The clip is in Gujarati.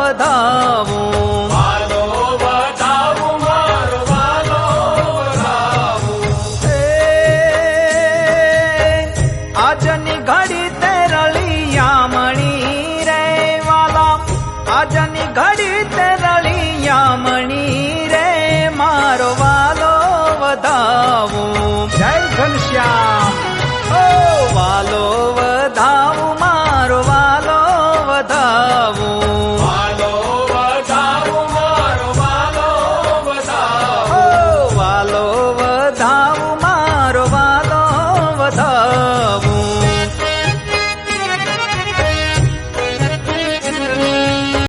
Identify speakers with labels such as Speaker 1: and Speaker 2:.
Speaker 1: વધાવું,
Speaker 2: વાલો વધાવું, મારો વાલો વધાવું.
Speaker 1: આજની ઘડી તે રળિયામણી રે વાલા, આજની ઘડી